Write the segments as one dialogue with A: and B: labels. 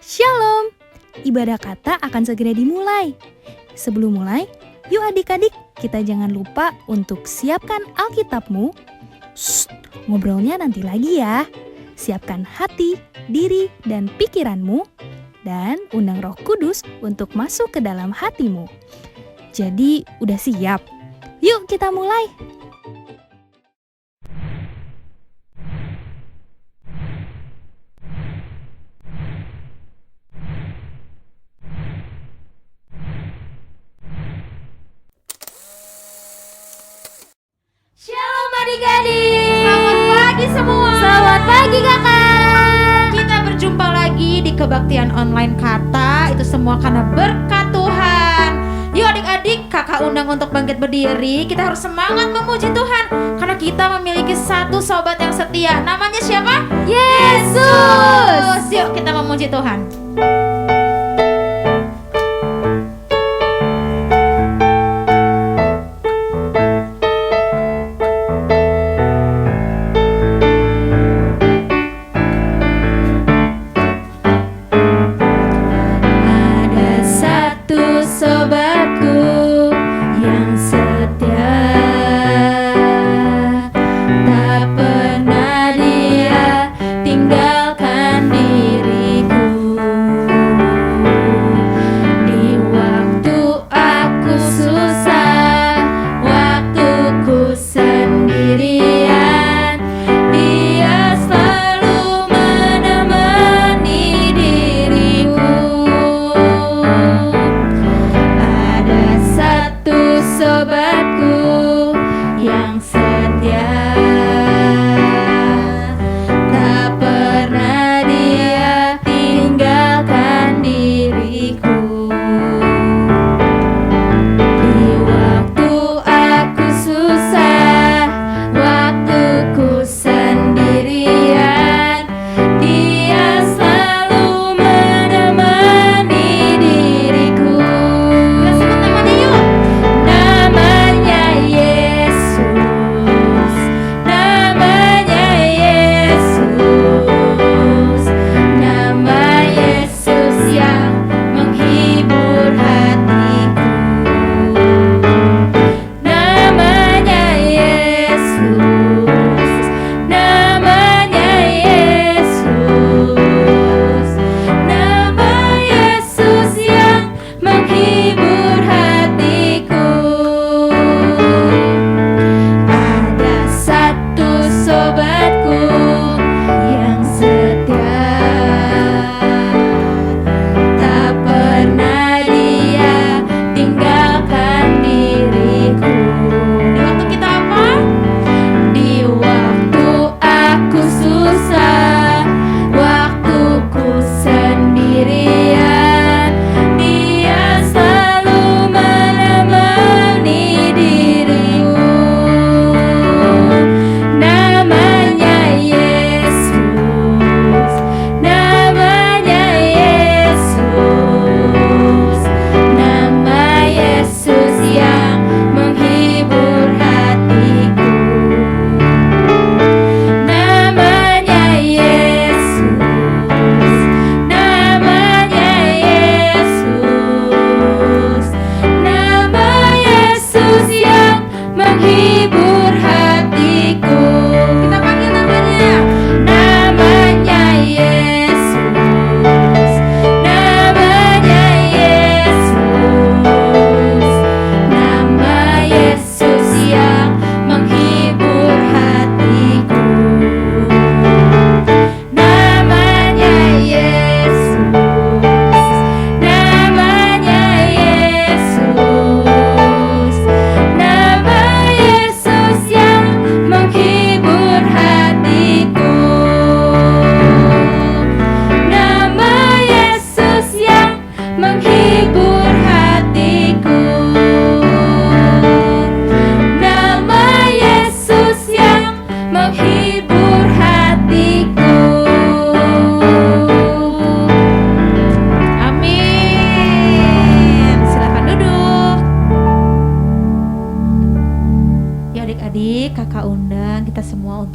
A: Shalom! Ibadah kata akan segera dimulai. Sebelum mulai, yuk adik-adik, kita jangan lupa untuk siapkan Alkitabmu. Shh, ngobrolnya nanti lagi ya. Siapkan hati, diri, dan pikiranmu. Dan undang Roh Kudus untuk masuk ke dalam hatimu. Jadi, udah siap? Yuk kita mulai!
B: Shalom adik-adik.
C: Selamat pagi semua.
B: Selamat pagi kakak.
C: Kita berjumpa lagi di kebaktian online kata. Itu semua karena berkat Tuhan. Yuk adik-adik, kakak undang untuk bangkit berdiri. Kita harus semangat memuji Tuhan, karena kita memiliki satu sobat yang setia. Namanya siapa?
B: Yesus.
C: Yuk kita memuji Tuhan.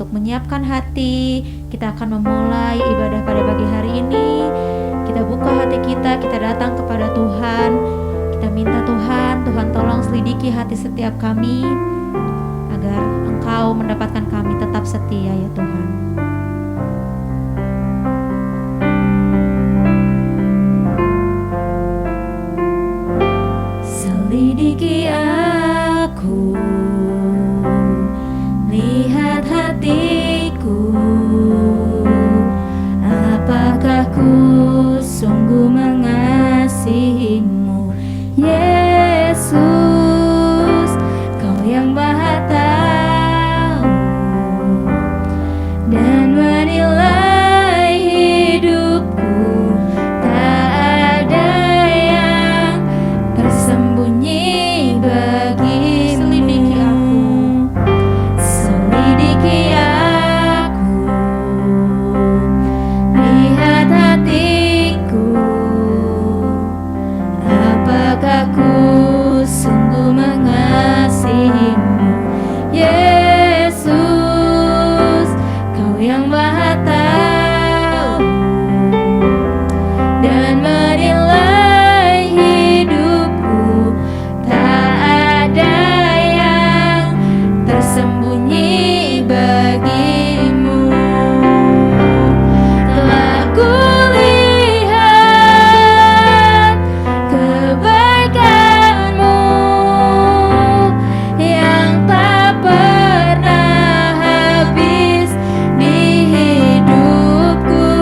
C: Menyiapkan hati, kita akan memulai ibadah pada pagi hari ini. kita buka hati kita datang kepada Tuhan. Kita minta Tuhan tolong selidiki hati setiap kami agar Engkau mendapatkan kami tetap setia ya Tuhan. Selidiki aku, lihat hatiku, apakah ku sungguh mengasihimu, Yesus, Kau yang Maha Tahu dan menilai hidupku. Tak ada yang tersembunyi bagimu. Selidiki aku, lihat hatiku, apakah ku sungguh mengasihimu, Yesus, Kau yang Maha Tahu dan menilai hidupku. Tak ada yang tersembunyi bagimu. Telah kulihat kebaikan-Mu yang tak pernah habis di hidupku.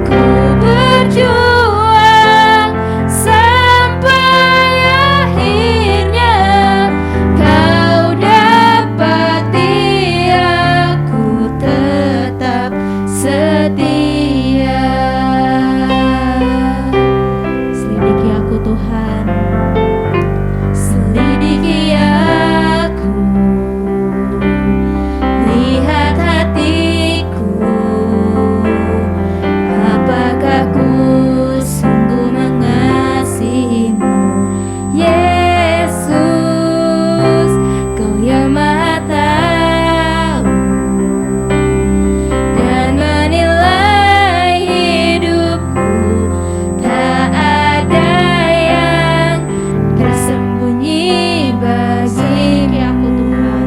C: Ku berjuang sampai akhirnya Kau dapati aku tetap setia. Selidiki aku Tuhan, selidiki aku, lihat hatiku, apakah ku sungguh mengasihimu, Yesus, Kau yang Maha Tahu dan menilai hidupku. Tak ada yang tersembunyi bagimu, Tuhan.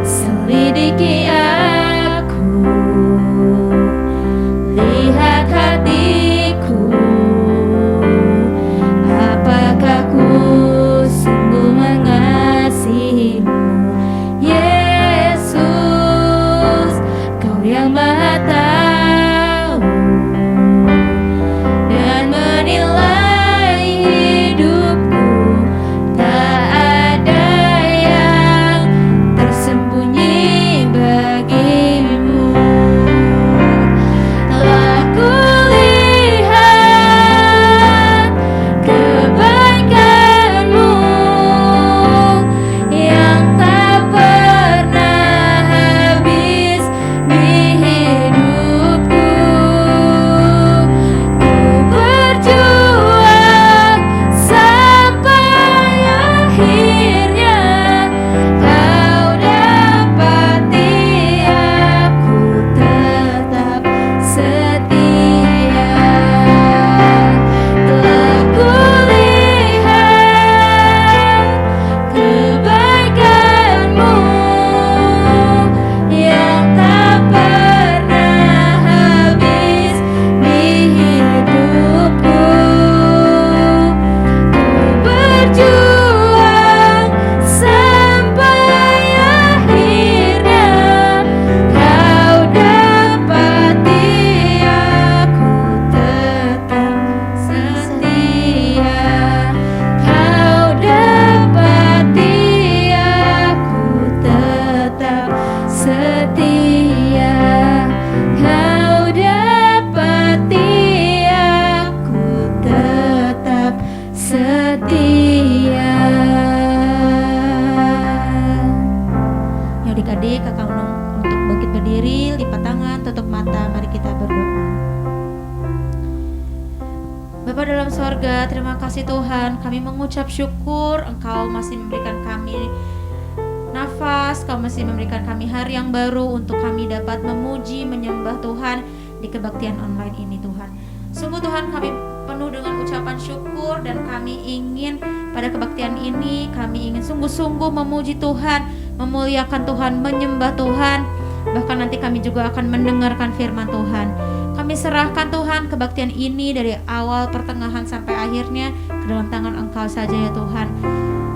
C: Selidiki aku, lihat hatiku, apakah ku sungguh mengasihimu, Yesus, Kau yang Maha Tahu dan menilai hidupku. Tak ada yang tersembunyi bagimu. Telah kulihat kebaikan-Mu yang tak pernah habis di hidupku. Ku berjuang sampai akhirnya Kau dapati aku tetap setia. Telah kulihat kebaikan-Mu yang tak pernah habis di hidupku. Ku berjuang sampai akhirnya Kau dapati aku tetap setia. Kau dapati aku tetap setia. Kau dapati aku tetap setia. Adik-adik, kakak undang untuk bangkit berdiri, lipat tangan, tutup mata, mari kita berdoa. Bapa dalam sorga, terima kasih Tuhan, kami mengucap syukur Engkau masih memberikan kami nafas, Kau masih memberikan kami hari yang baru untuk kami dapat memuji, menyembah Tuhan. di kebaktian online ini Tuhan. Sungguh Tuhan, kami penuh dengan ucapan syukur dan kami ingin pada kebaktian ini kami ingin sungguh-sungguh memuji Tuhan, memuliakan Tuhan, menyembah Tuhan. Bahkan nanti kami juga akan mendengarkan firman Tuhan. Kami serahkan Tuhan kebaktian ini dari awal, pertengahan sampai akhirnya ke dalam tangan Engkau saja ya Tuhan.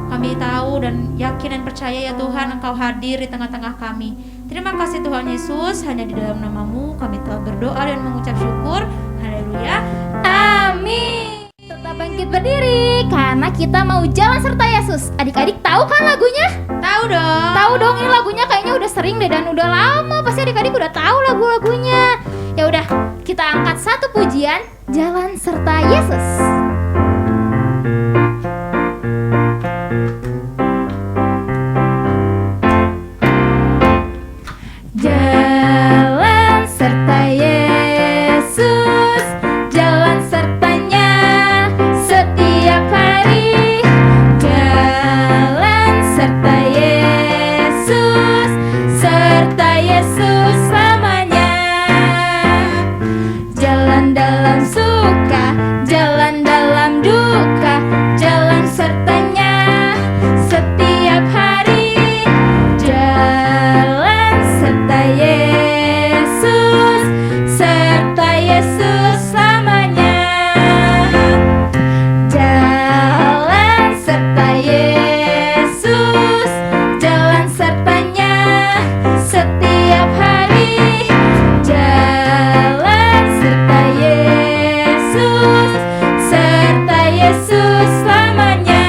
C: Kami tahu dan yakin dan percaya ya Tuhan, Engkau hadir di tengah-tengah kami. Terima kasih Tuhan Yesus, hanya di dalam nama-Mu kami telah berdoa dan mengucap syukur. Haleluya.
B: Amin. Tetap bangkit berdiri karena kita mau jalan serta Yesus. Adik-adik tahu kan lagunya?
C: Tahu dong.
B: Tahu dong, ini lagunya kayaknya udah sering deh dan udah lama. Pasti adik-adik udah tahu lagu-lagunya. Ya udah, kita angkat satu pujian, Jalan Serta Yesus. Jalan serta Yesus, jalan sertanya setiap hari. Jalan serta Yesus, serta Yesus selamanya. Jalan dalam suka, jalan dalam duka, jalan sertanya setiap hari. Jalan serta Yesus, serta Yesus selamanya. Jalan serta Yesus, jalan sertanya setiap hari. Jalan serta Yesus, serta Yesus selamanya.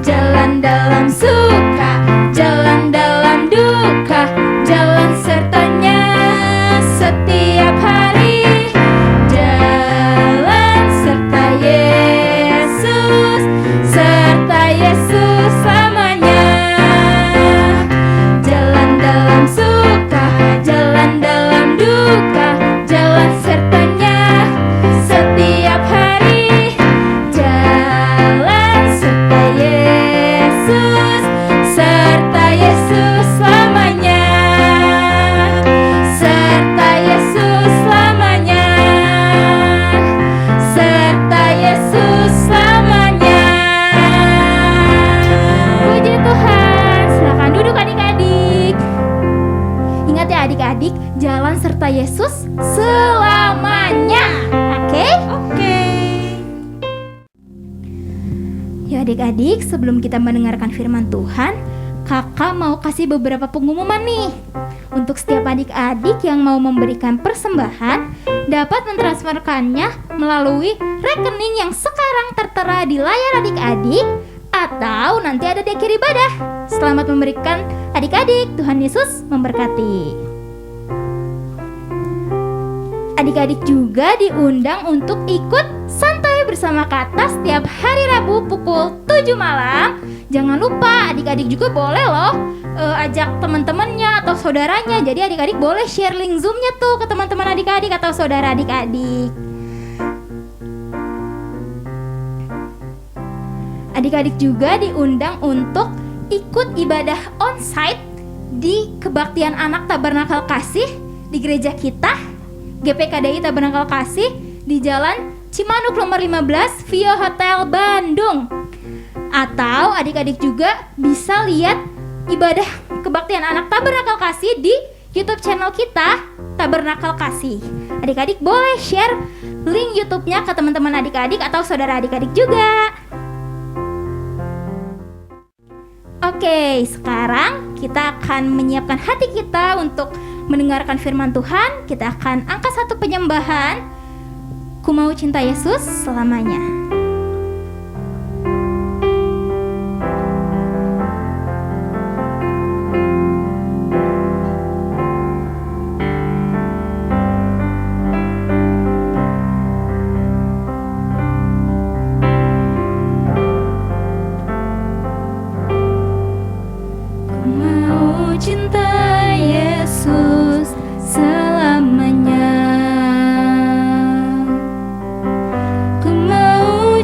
B: Jalan dalam suka, jalan dalam duka, jalan sertanya setiap hari. Jalan serta Yesus, serta Yesus selamanya. Jalan dalam suka, jalan dalam duka, jalan sertanya setiap hari. Jalan serta Yesus, serta Yesus selamanya. Serta Yesus selamanya. Serta Yesus selamanya. Puji Tuhan. Silakan duduk adik-adik. Ingat ya adik-adik, jalan serta Yesus selamanya. Oke?
C: Oke.
B: Ya adik-adik, sebelum kita mendengarkan firman Tuhan, kakak mau kasih beberapa pengumuman nih. Untuk setiap adik-adik yang mau memberikan persembahan, dapat mentransferkannya melalui rekening yang sekarang tertera di layar adik-adik, atau nanti ada di akhir ibadah. Selamat memberikan adik-adik, Tuhan Yesus memberkati. Adik-adik juga diundang untuk ikut santai bersama Kata setiap hari Rabu pukul 7 malam. Jangan lupa adik-adik juga boleh loh ajak teman-temannya atau saudaranya. Jadi adik-adik boleh share link Zoom-nya tuh ke teman-teman adik-adik atau saudara adik-adik. Adik-adik juga diundang untuk ikut ibadah onsite di Kebaktian Anak Tabernakel Kasih di gereja kita, GPKDI Tabernakel Kasih di Jalan Cimanuk nomor 15 Via Hotel Bandung. Atau adik-adik juga bisa lihat ibadah Kebaktian Anak Tabernakel Kasih di YouTube channel kita, Tabernakel Kasih. Adik-adik boleh share link YouTube-nya ke teman-teman adik-adik atau saudara adik-adik juga. Oke, sekarang kita akan menyiapkan hati kita untuk mendengarkan firman Tuhan. Kita akan angkat satu penyembahan. Ku mau cinta Yesus selamanya. Ku mau cinta Yesus selamanya. Ku mau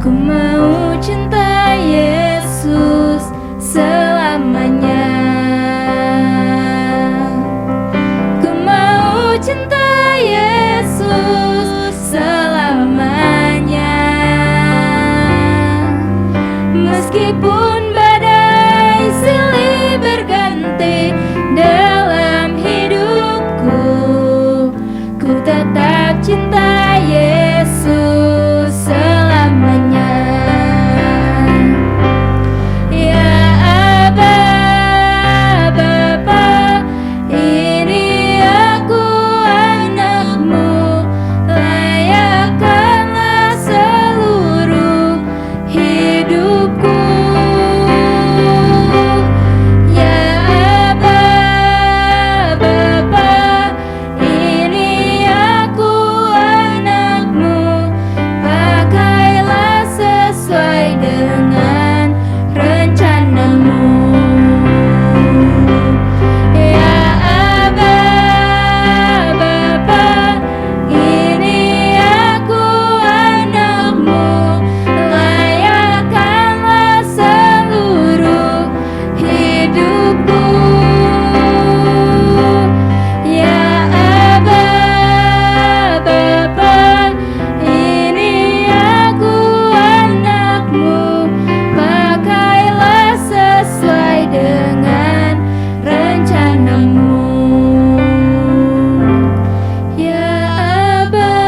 B: Ku mau cinta Yesus selamanya. Ku mau cinta Yesus selamanya. Meskipun badai silih berganti dalam hidupku, ku tetap cinta Yesus selamanya. Ya Aba, Bapa, ini aku anakmu, layakkanlah seluruh hidupku. Ya Aba, Bapa, ini aku anakmu, pakailah sesuai dengan rencanamu. Ya Aba, Bapa, ini aku anakmu, layakkanlah seluruh hidupku. Ya Aba, Bapa, ini aku anakmu, pakailah sesuai dengan rencanamu. Ya Aba,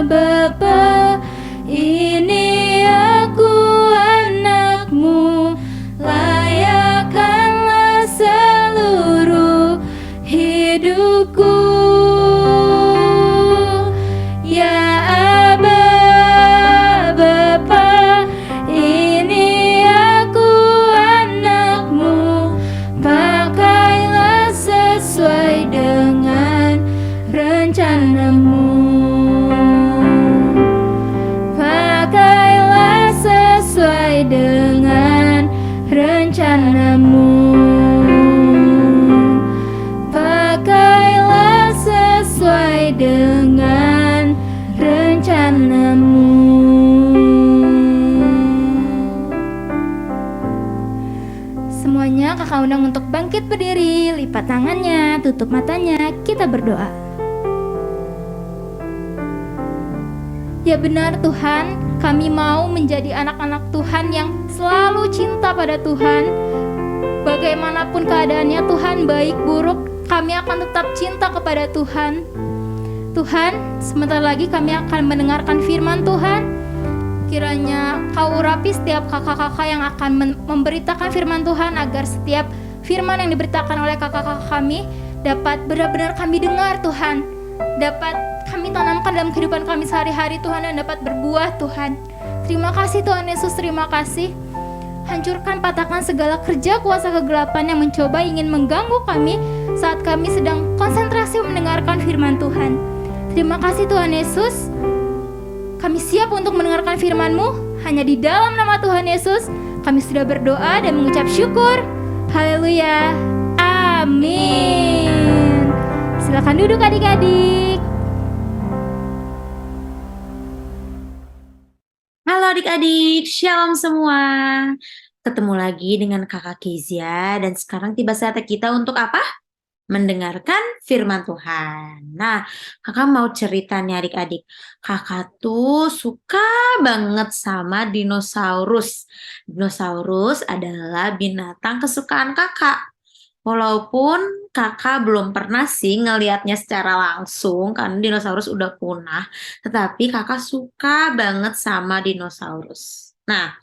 B: Bapa, ini aku anakmu, layakkanlah seluruh hidupku. Ya Aba, Bapa, ini aku anakmu, pakailah sesuai dengan rencanamu. Pakailah sesuai dengan rencanamu. Pakailah sesuai dengan rencanamu. Semuanya kakak undang untuk bangkit berdiri, lipat tangannya, tutup matanya, kita berdoa. Ya benar Tuhan, kami mau menjadi anak-anak Tuhan yang selalu cinta pada Tuhan. Bagaimanapun keadaannya Tuhan, baik buruk, kami akan tetap cinta kepada Tuhan. Tuhan, sebentar lagi kami akan mendengarkan firman Tuhan. Kiranya Kau urapi setiap kakak-kakak yang akan memberitakan firman Tuhan, agar setiap firman yang diberitakan oleh kakak-kakak kami dapat benar-benar kami dengar Tuhan, dapat kami tanamkan dalam kehidupan kami sehari-hari Tuhan, dan dapat berbuah Tuhan. Terima kasih Tuhan Yesus, terima kasih. Hancurkan, patahkan segala kerja kuasa kegelapan yang mencoba ingin mengganggu kami saat kami sedang konsentrasi mendengarkan firman Tuhan. Terima kasih Tuhan Yesus. Kami siap untuk mendengarkan firman-Mu. Hanya di dalam nama Tuhan Yesus kami sudah berdoa dan mengucap syukur. Haleluya. Amin. Silakan duduk adik-adik.
C: Halo adik-adik, shalom semua. Ketemu lagi dengan kakak Kezia, dan sekarang tiba saatnya kita untuk apa? Mendengarkan firman Tuhan. Nah, kakak mau cerita nih adik-adik. Kakak tuh suka banget sama dinosaurus. Dinosaurus adalah binatang kesukaan kakak. Walaupun kakak belum pernah sih ngelihatnya secara langsung, karena dinosaurus udah punah. Tetapi kakak suka banget sama dinosaurus. Nah,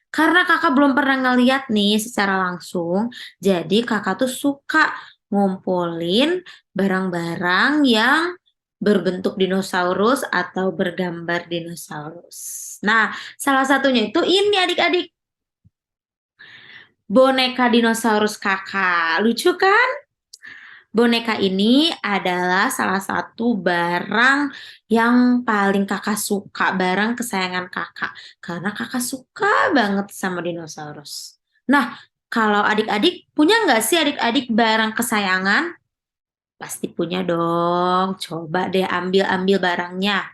C: karena kakak belum pernah ngeliat nih secara langsung, jadi kakak tuh suka ngumpulin barang-barang yang berbentuk dinosaurus atau bergambar dinosaurus. Nah, salah satunya itu ini adik-adik. Boneka dinosaurus kakak. Lucu kan? Boneka ini adalah salah satu barang yang paling kakak suka, barang kesayangan kakak. Karena kakak suka banget sama dinosaurus. Nah, kalau adik-adik, punya nggak sih adik-adik barang kesayangan? Pasti punya dong. Coba deh ambil-ambil barangnya.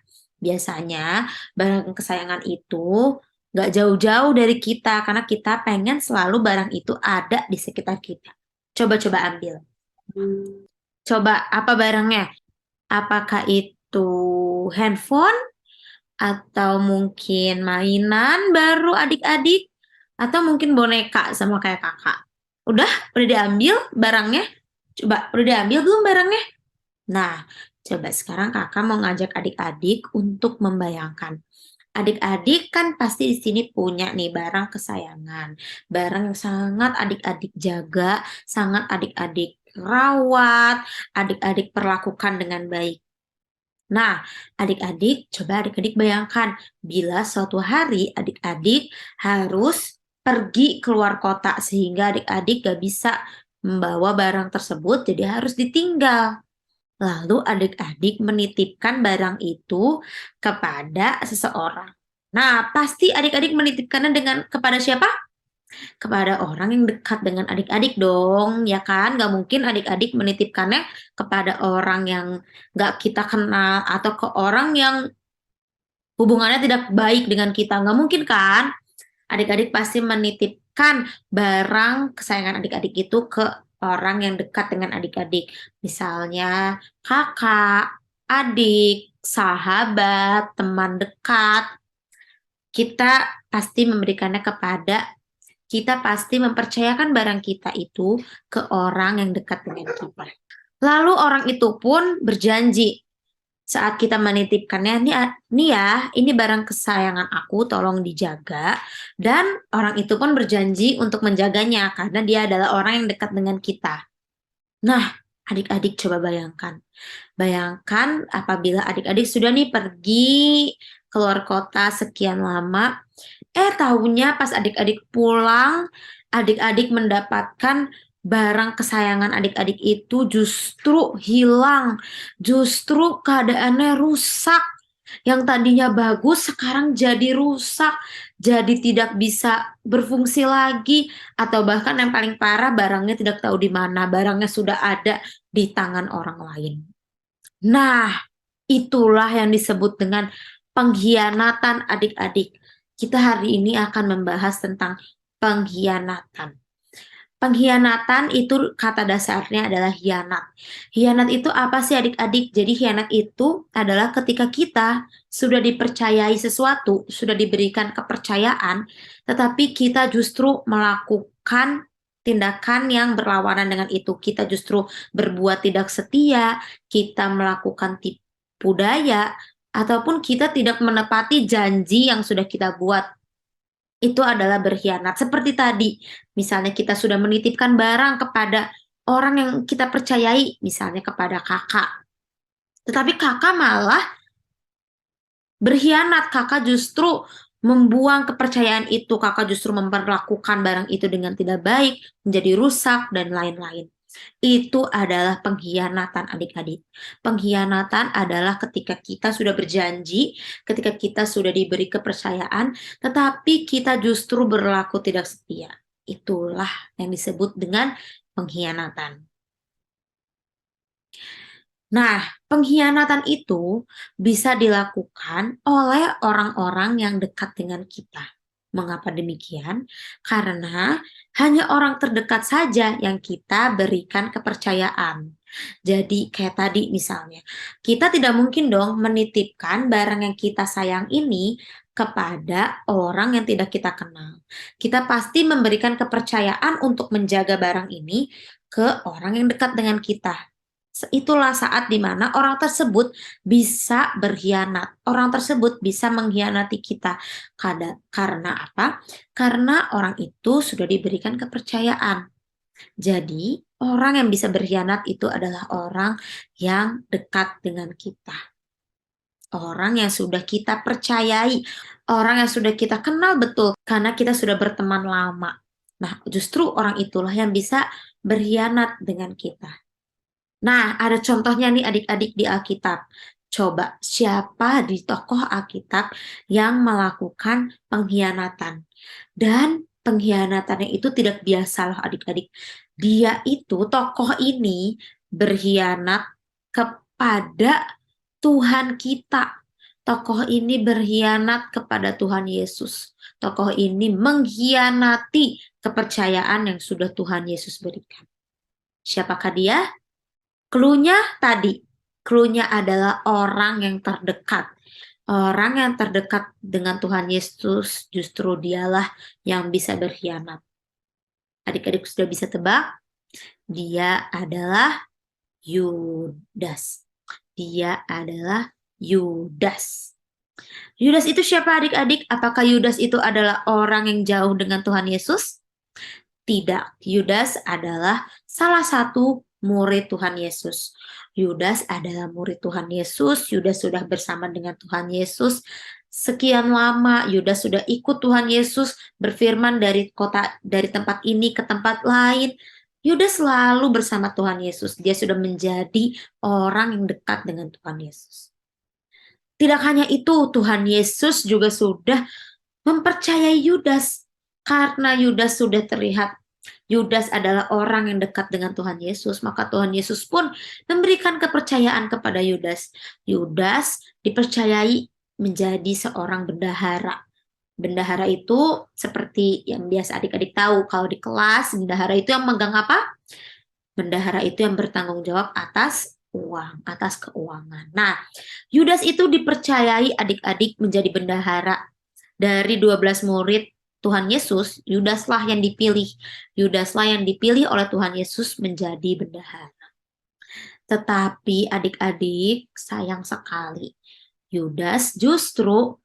C: Biasanya barang kesayangan itu nggak jauh-jauh dari kita karena kita pengen selalu barang itu ada di sekitar kita. Coba-coba ambil. Coba apa barangnya? Apakah itu handphone atau mungkin mainan baru adik-adik atau mungkin boneka sama kayak kakak? Udah diambil barangnya? Coba, udah diambil belum barangnya? Nah, coba sekarang kakak mau ngajak adik-adik untuk membayangkan. Adik-adik kan pasti di sini punya nih barang kesayangan, barang yang sangat adik-adik jaga, sangat adik-adik rawat, adik-adik perlakukan dengan baik. Nah, adik-adik, coba adik-adik bayangkan bila suatu hari adik-adik harus pergi keluar kota sehingga adik-adik gak bisa membawa barang tersebut, jadi harus ditinggal. Lalu adik-adik menitipkan barang itu kepada seseorang. Nah, pasti adik-adik menitipkannya kepada siapa? Kepada orang yang dekat dengan adik-adik dong, ya kan? Gak mungkin adik-adik menitipkannya kepada orang yang gak kita kenal atau ke orang yang hubungannya tidak baik dengan kita. Gak mungkin kan? Adik-adik pasti menitipkan barang kesayangan adik-adik itu ke orang yang dekat dengan adik-adik. Misalnya kakak, adik, sahabat, teman dekat. Kita pasti mempercayakan barang kita itu ke orang yang dekat dengan kita. Lalu orang itu pun berjanji saat kita menitipkannya, nih ya, ini barang kesayangan aku, tolong dijaga. Dan orang itu pun berjanji untuk menjaganya karena dia adalah orang yang dekat dengan kita. Nah, adik-adik coba bayangkan. Bayangkan apabila adik-adik sudah nih pergi keluar kota sekian lama, tahunya pas adik-adik pulang, adik-adik mendapatkan barang kesayangan adik-adik itu justru hilang, justru keadaannya rusak. Yang tadinya bagus sekarang jadi rusak, jadi tidak bisa berfungsi lagi, atau bahkan yang paling parah barangnya tidak tahu di mana, barangnya sudah ada di tangan orang lain. Nah, itulah yang disebut dengan pengkhianatan adik-adik. Kita hari ini akan membahas tentang pengkhianatan. Pengkhianatan itu kata dasarnya adalah hianat. Hianat itu apa sih adik-adik? Jadi hianat itu adalah ketika kita sudah dipercayai sesuatu, sudah diberikan kepercayaan, tetapi kita justru melakukan tindakan yang berlawanan dengan itu. Kita justru berbuat tidak setia, kita melakukan tipu daya, ataupun kita tidak menepati janji yang sudah kita buat. Itu adalah berkhianat. Seperti tadi, misalnya kita sudah menitipkan barang kepada orang yang kita percayai, misalnya kepada kakak. Tetapi kakak malah berkhianat, kakak justru membuang kepercayaan itu, kakak justru memperlakukan barang itu dengan tidak baik, menjadi rusak, dan lain-lain. Itu adalah pengkhianatan adik-adik. Pengkhianatan adalah ketika kita sudah berjanji, ketika kita sudah diberi kepercayaan, tetapi kita justru berlaku tidak setia. Itulah yang disebut dengan pengkhianatan. Nah, pengkhianatan itu bisa dilakukan oleh orang-orang yang dekat dengan kita. Mengapa demikian? Karena hanya orang terdekat saja yang kita berikan kepercayaan. Jadi kayak tadi misalnya, kita tidak mungkin dong menitipkan barang yang kita sayang ini kepada orang yang tidak kita kenal. Kita pasti memberikan kepercayaan untuk menjaga barang ini ke orang yang dekat dengan kita. Itulah saat dimana orang tersebut bisa berkhianat. Orang tersebut bisa mengkhianati kita. Karena apa? Karena orang itu sudah diberikan kepercayaan. Jadi, orang yang bisa berkhianat itu adalah orang yang dekat dengan kita. Orang yang sudah kita percayai. Orang yang sudah kita kenal betul. Karena kita sudah berteman lama. Nah, justru orang itulah yang bisa berkhianat dengan kita. Nah, ada contohnya nih adik-adik di Alkitab. Coba, siapa di tokoh Alkitab yang melakukan pengkhianatan? Dan pengkhianatannya itu tidak biasa loh adik-adik. Dia itu, tokoh ini berkhianat kepada Tuhan kita. tokoh ini berkhianat kepada Tuhan Yesus. Tokoh ini mengkhianati kepercayaan yang sudah Tuhan Yesus berikan. Siapakah dia? Cluenya tadi. Cluenya adalah orang yang terdekat. Orang yang terdekat dengan Tuhan Yesus justru dialah yang bisa berkhianat. Adik-adik sudah bisa tebak? Dia adalah Yudas. Dia adalah Yudas. Yudas itu siapa adik-adik? Apakah Yudas itu adalah orang yang jauh dengan Tuhan Yesus? Tidak. Yudas adalah salah satu murid Tuhan Yesus. Yudas adalah murid Tuhan Yesus. Yudas sudah bersama dengan Tuhan Yesus sekian lama. Yudas sudah ikut Tuhan Yesus berfirman dari tempat ini ke tempat lain. Yudas selalu bersama Tuhan Yesus. Dia sudah menjadi orang yang dekat dengan Tuhan Yesus. Tidak hanya itu, Tuhan Yesus juga sudah mempercayai Yudas. Karena Yudas sudah terlihat, Yudas adalah orang yang dekat dengan Tuhan Yesus, maka Tuhan Yesus pun memberikan kepercayaan kepada Yudas. Yudas dipercayai menjadi seorang bendahara. Bendahara itu seperti yang biasa adik-adik tahu, kalau di kelas, bendahara itu yang megang apa? Bendahara itu yang bertanggung jawab atas uang, atas keuangan. Nah, Yudas itu dipercayai adik-adik menjadi bendahara. Dari 12 murid Tuhan Yesus, Yudaslah yang dipilih. Yudaslah yang dipilih oleh Tuhan Yesus menjadi bendahara. Tetapi adik-adik, sayang sekali, Yudas justru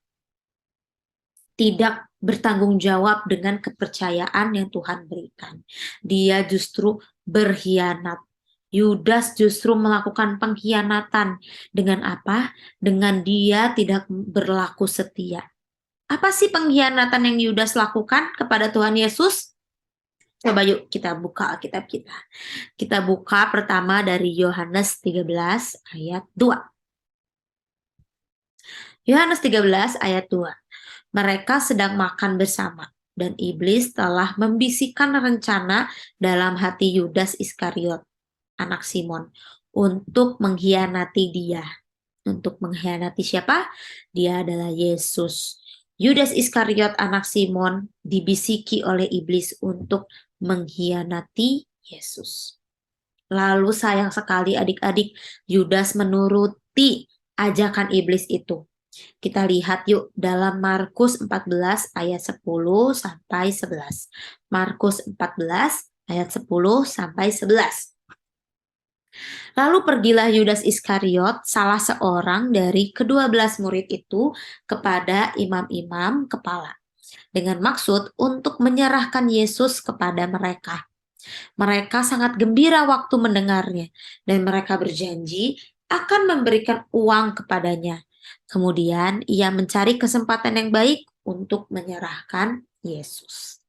C: tidak bertanggung jawab dengan kepercayaan yang Tuhan berikan. Dia justru berkhianat. Yudas justru melakukan pengkhianatan. Dengan apa? Dengan dia tidak berlaku setia. Apa sih pengkhianatan yang Yudas lakukan kepada Tuhan Yesus? Coba yuk kita buka Alkitab kita. Kita buka pertama dari Yohanes 13 ayat 2. Yohanes 13 ayat 2. Mereka sedang makan bersama, dan iblis telah membisikkan rencana dalam hati Yudas Iskariot, anak Simon, untuk mengkhianati dia. Untuk mengkhianati siapa? Dia adalah Yesus. Yudas Iskariot, anak Simon, dibisiki oleh iblis untuk mengkhianati Yesus. Lalu sayang sekali adik-adik, Yudas menuruti ajakan iblis itu. Kita lihat yuk dalam Markus 14 ayat 10 sampai 11. Markus 14 ayat 10 sampai 11. Lalu pergilah Yudas Iskariot, salah seorang dari ke-12 murid itu, kepada imam-imam kepala, dengan maksud untuk menyerahkan Yesus kepada mereka. Mereka sangat gembira waktu mendengarnya, dan mereka berjanji akan memberikan uang kepadanya. Kemudian ia mencari kesempatan yang baik untuk menyerahkan Yesus.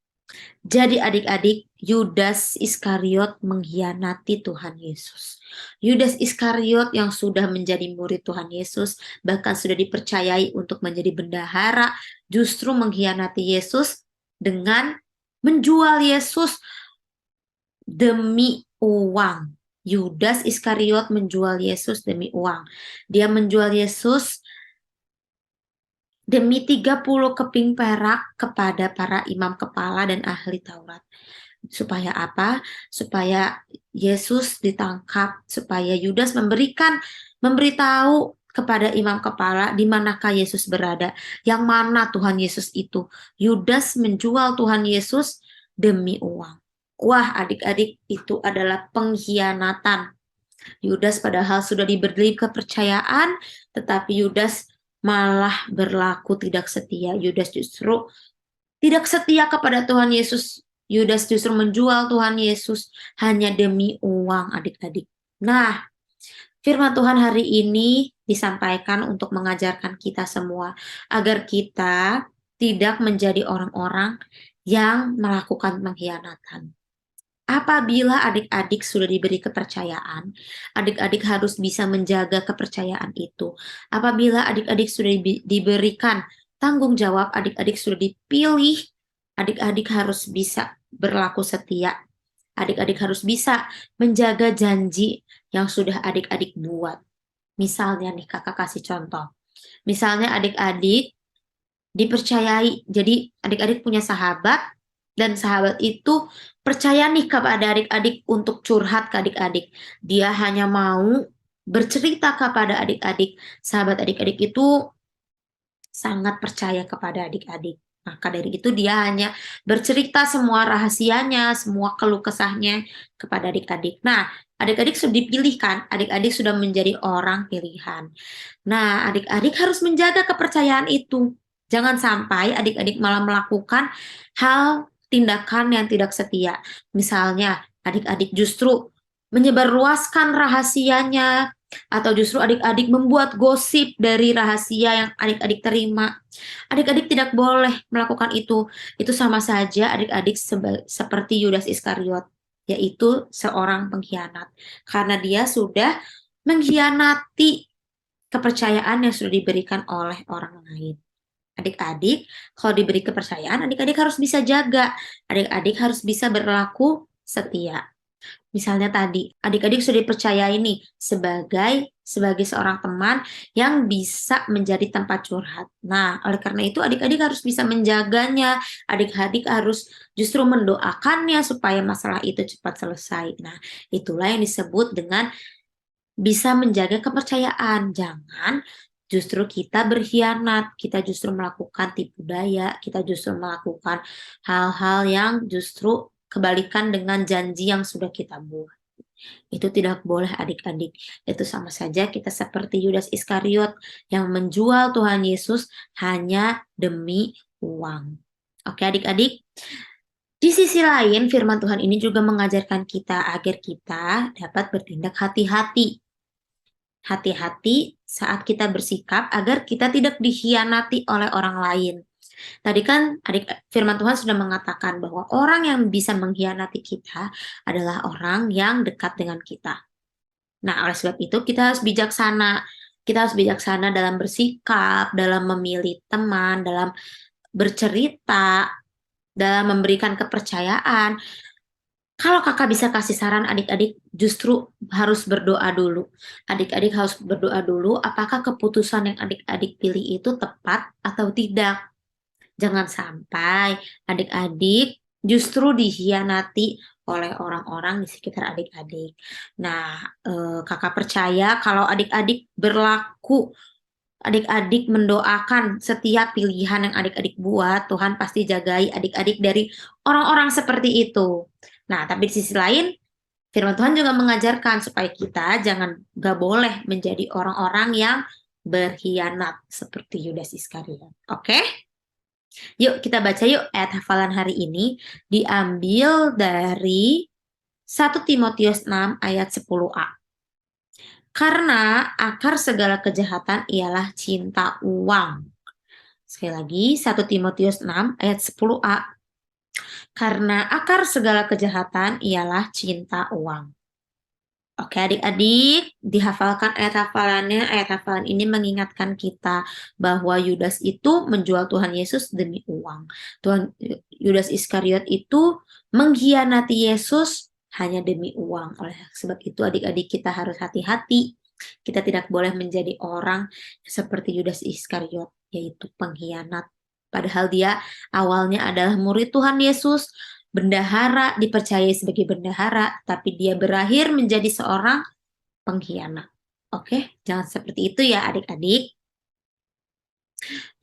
C: Jadi adik-adik, Yudas Iskariot mengkhianati Tuhan Yesus. Yudas Iskariot yang sudah menjadi murid Tuhan Yesus, bahkan sudah dipercayai untuk menjadi bendahara, justru mengkhianati Yesus dengan menjual Yesus demi uang. Yudas Iskariot menjual Yesus demi uang. Dia menjual Yesus demi 30 keping perak kepada para imam kepala dan ahli Taurat. Supaya apa? Supaya Yesus ditangkap, supaya Yudas memberitahu kepada imam kepala di manakah Yesus berada, yang mana Tuhan Yesus itu. Yudas menjual Tuhan Yesus demi uang. Wah, adik-adik, itu adalah pengkhianatan. Yudas padahal sudah diberi kepercayaan, tetapi Yudas malah berlaku tidak setia. Yudas justru tidak setia kepada Tuhan Yesus. Yudas justru menjual Tuhan Yesus hanya demi uang, adik-adik. Nah, firman Tuhan hari ini disampaikan untuk mengajarkan kita semua agar kita tidak menjadi orang-orang yang melakukan pengkhianatan. Apabila adik-adik sudah diberi kepercayaan, adik-adik harus bisa menjaga kepercayaan itu. Apabila adik-adik sudah diberikan tanggung jawab, adik-adik sudah dipilih, adik-adik harus bisa berlaku setia. Adik-adik harus bisa menjaga janji yang sudah adik-adik buat. Misalnya nih, kakak kasih contoh.
D: Misalnya adik-adik dipercayai, jadi adik-adik punya sahabat, dan sahabat itu percaya nih kepada adik-adik untuk curhat ke adik-adik. Dia hanya mau bercerita kepada adik-adik. Sahabat adik-adik itu sangat percaya kepada adik-adik. Maka dari itu dia hanya bercerita semua rahasianya, semua keluh kesahnya kepada adik-adik. Nah, adik-adik sudah dipilihkan, adik-adik sudah menjadi orang pilihan. Nah, adik-adik harus menjaga kepercayaan itu. Jangan sampai adik-adik malah melakukan hal tindakan yang tidak setia. Misalnya, adik-adik justru menyebarluaskan rahasianya, atau justru adik-adik membuat gosip dari rahasia yang adik-adik terima. Adik-adik tidak boleh melakukan itu. Itu sama saja adik-adik seperti Yudas Iskariot, yaitu seorang pengkhianat. Karena dia sudah mengkhianati kepercayaan yang sudah diberikan oleh orang lain. Adik-adik, kalau diberi kepercayaan, adik-adik harus bisa jaga. Adik-adik harus bisa berlaku setia. Misalnya tadi, adik-adik sudah dipercaya ini sebagai seorang teman yang bisa menjadi tempat curhat. Nah, oleh karena itu adik-adik harus bisa menjaganya. Adik-adik harus justru mendoakannya supaya masalah itu cepat selesai. Nah, itulah yang disebut dengan bisa menjaga kepercayaan. Jangan justru kita berkhianat, kita justru melakukan tipu daya, kita justru melakukan hal-hal yang justru kebalikan dengan janji yang sudah kita buat. Itu tidak boleh adik-adik. Itu sama saja kita seperti Yudas Iskariot yang menjual Tuhan Yesus hanya demi uang. Oke adik-adik. Di sisi lain firman Tuhan ini juga mengajarkan kita agar kita dapat bertindak hati-hati. Hati-hati saat kita bersikap agar kita tidak dikhianati oleh orang lain. Tadi kan firman Tuhan sudah mengatakan bahwa orang yang bisa mengkhianati kita adalah orang yang dekat dengan kita. Nah, oleh sebab itu kita harus bijaksana. Kita harus bijaksana dalam bersikap, dalam memilih teman, dalam bercerita, dalam memberikan kepercayaan. Kalau kakak bisa kasih saran adik-adik justru harus berdoa dulu. Adik-adik harus berdoa dulu apakah keputusan yang adik-adik pilih itu tepat atau tidak. Jangan sampai adik-adik justru dikhianati oleh orang-orang di sekitar adik-adik. Nah, kakak percaya kalau adik-adik berlaku, adik-adik mendoakan setiap pilihan yang adik-adik buat, Tuhan pasti jagai adik-adik dari orang-orang seperti itu. Nah, tapi di sisi lain, firman Tuhan juga mengajarkan supaya kita gak boleh menjadi orang-orang yang berkhianat seperti Yudas Iskariot. Oke? Yuk kita baca yuk ayat hafalan hari ini diambil dari 1 Timotius 6 ayat 10a. Karena akar segala kejahatan ialah cinta uang. Sekali lagi 1 Timotius 6 ayat 10a. Karena akar segala kejahatan ialah cinta uang. Oke adik-adik, dihafalkan ayat hafalannya. Ayat hafalan ini mengingatkan kita bahwa Yudas itu menjual Tuhan Yesus demi uang. Yudas Iskariot itu mengkhianati Yesus hanya demi uang. Oleh sebab itu adik-adik kita harus hati-hati. Kita tidak boleh menjadi orang seperti Yudas Iskariot, yaitu pengkhianat. Padahal dia awalnya adalah murid Tuhan Yesus, bendahara, dipercayai sebagai bendahara, tapi dia berakhir menjadi seorang pengkhianat. Oke, jangan seperti itu ya adik-adik.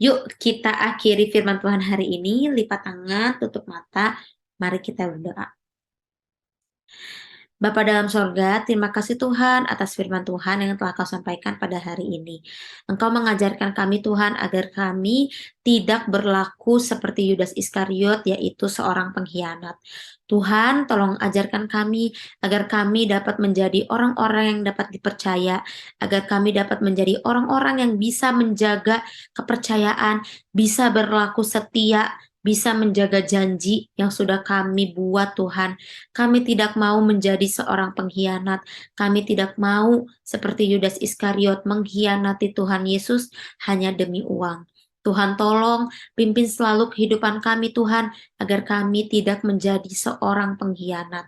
D: Yuk kita akhiri firman Tuhan hari ini, lipat tangan, tutup mata, mari kita berdoa. Bapa dalam sorga, terima kasih Tuhan atas firman Tuhan yang telah Kau sampaikan pada hari ini. Engkau mengajarkan kami Tuhan agar kami tidak berlaku seperti Yudas Iskariot, yaitu seorang pengkhianat. Tuhan, tolong ajarkan kami agar kami dapat menjadi orang-orang yang dapat dipercaya, agar kami dapat menjadi orang-orang yang bisa menjaga kepercayaan, bisa berlaku setia, bisa menjaga janji yang sudah kami buat Tuhan. Kami tidak mau menjadi seorang pengkhianat. Kami tidak mau seperti Yudas Iskariot mengkhianati Tuhan Yesus hanya demi uang. Tuhan tolong pimpin selalu kehidupan kami Tuhan agar kami tidak menjadi seorang pengkhianat.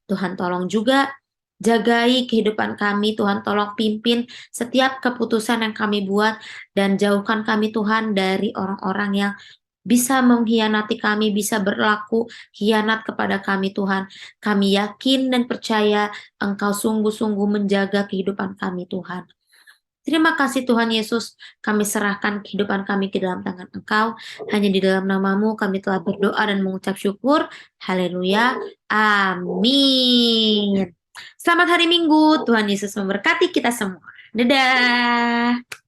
D: Tuhan tolong juga Jagai kehidupan kami, Tuhan. Tolong pimpin setiap keputusan yang kami buat, dan jauhkan kami, Tuhan, dari orang-orang yang bisa mengkhianati kami, bisa berlaku khianat kepada kami, Tuhan. Kami yakin dan percaya Engkau sungguh-sungguh menjaga kehidupan kami, Tuhan. Terima kasih Tuhan Yesus, kami serahkan kehidupan kami ke dalam tangan Engkau. Hanya di dalam nama-Mu kami telah berdoa dan mengucap syukur. Haleluya. Amin. Selamat hari Minggu. Tuhan Yesus memberkati kita semua. Dadah.